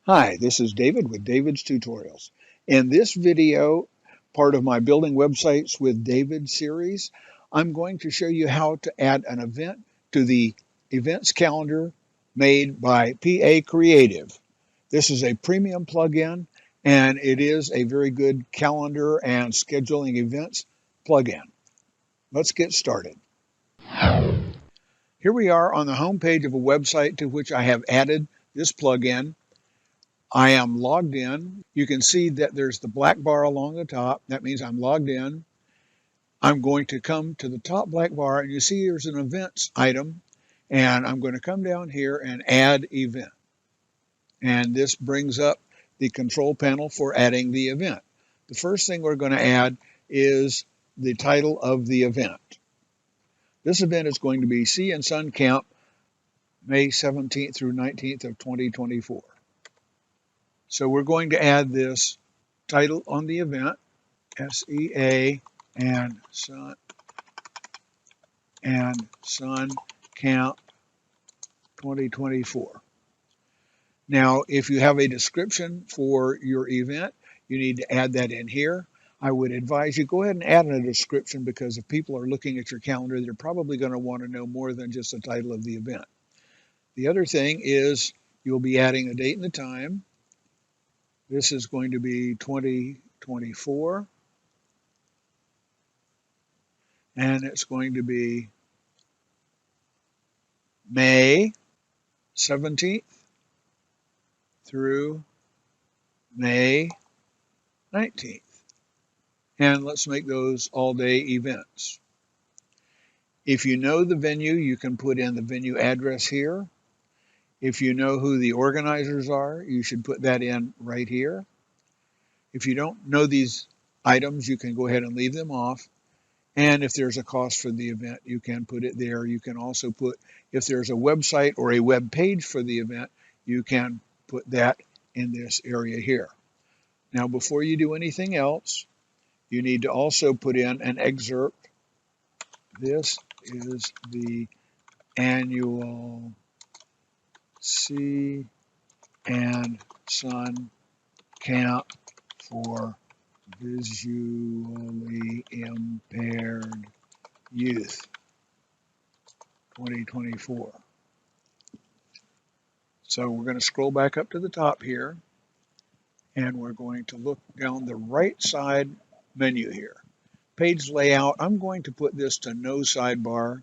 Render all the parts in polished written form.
Hi, this is David with David's Tutorials. In this video, part of my Building Websites with David series, I'm going to show you how to add an event to the events calendar made by PA Creative. This is a premium plugin, and it is a very good calendar and scheduling events plugin. Let's get started. Here we are on the home page of a website to which I have added this plugin. I am logged in. You can see that there's the black bar along the top. That means I'm logged in. I'm going to come to the top black bar, and you see there's an events item, and I'm going to come down here and add event. And this brings up the control panel for adding the event. The first thing we're going to add is the title of the event. This event is going to be Sea and Sun Camp, May 17th through 19th of 2024. So we're going to add this title on the event, SEA and Sun Camp 2024. Now, if you have a description for your event, you need to add that in here. I would advise you go ahead and add in a description, because if people are looking at your calendar, they're probably going to want to know more than just the title of the event. The other thing is you'll be adding a date and the time. This is going to be 2024, and it's going to be May 17th through May 19th. And let's make those all-day events. If you know the venue, you can put in the venue address here. If you know who the organizers are, you should put that in right here. If you don't know these items, you can go ahead and leave them off. And if there's a cost for the event, you can put it there. You can also put, if there's a website or a web page for the event, you can put that in this area here. Now, before you do anything else, you need to also put in an excerpt. This is the annual Sea and Sun Camp for visually impaired youth 2024. So we're going to scroll back up to the top here, and we're going to look down the right side menu here. Page layout, I'm going to put this to no sidebar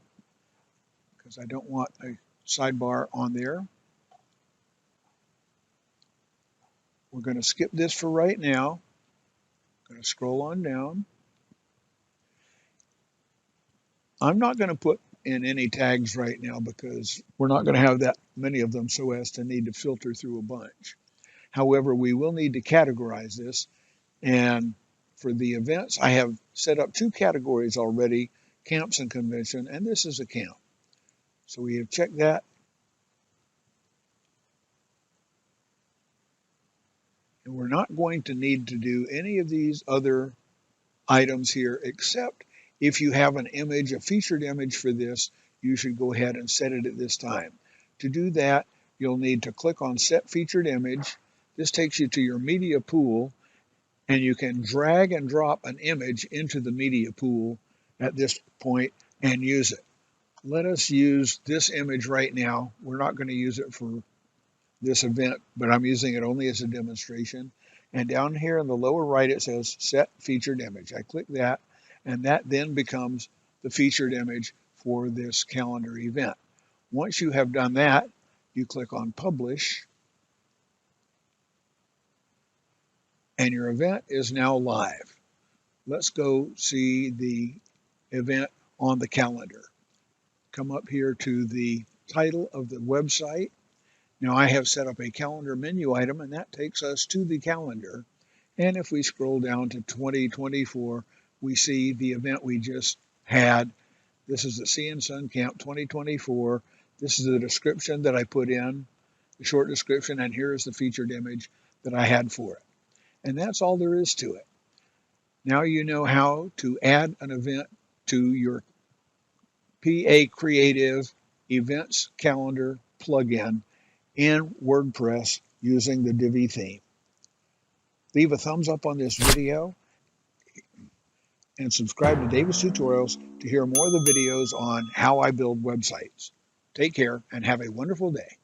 because I don't want a sidebar on there. We're going to skip this for right now. I'm going to scroll on down. I'm not going to put in any tags right now because we're not going to have that many of them so as to need to filter through a bunch. However, we will need to categorize this, and for the events, I have set up two categories already, camps and convention, and this is a camp. So we have checked that. And we're not going to need to do any of these other items here, except if you have an image, a featured image for this, you should go ahead and set it at this time. To do that, you'll need to click on Set Featured Image. This takes you to your media pool, and you can drag and drop an image into the media pool at this point and use it. Let us use this image right now. We're not going to use it for this event, but I'm using it only as a demonstration. And down here in the lower right, it says Set Featured Image. I click that, and that then becomes the featured image for this calendar event. Once you have done that, you click on Publish, and your event is now live. Let's go see the event on the calendar. Come up here to the title of the website. Now I have set up a calendar menu item, and that takes us to the calendar. And if we scroll down to 2024, we see the event we just had. This is the Sea and Sun Camp 2024. This is the description that I put in, the short description, and here is the featured image that I had for it. And that's all there is to it. Now you know how to add an event to your PA Creative Events Calendar plugin in WordPress using the Divi theme. Leave a thumbs up on this video and subscribe to David's Tutorials to hear more of the videos on how I build websites. Take care and have a wonderful day.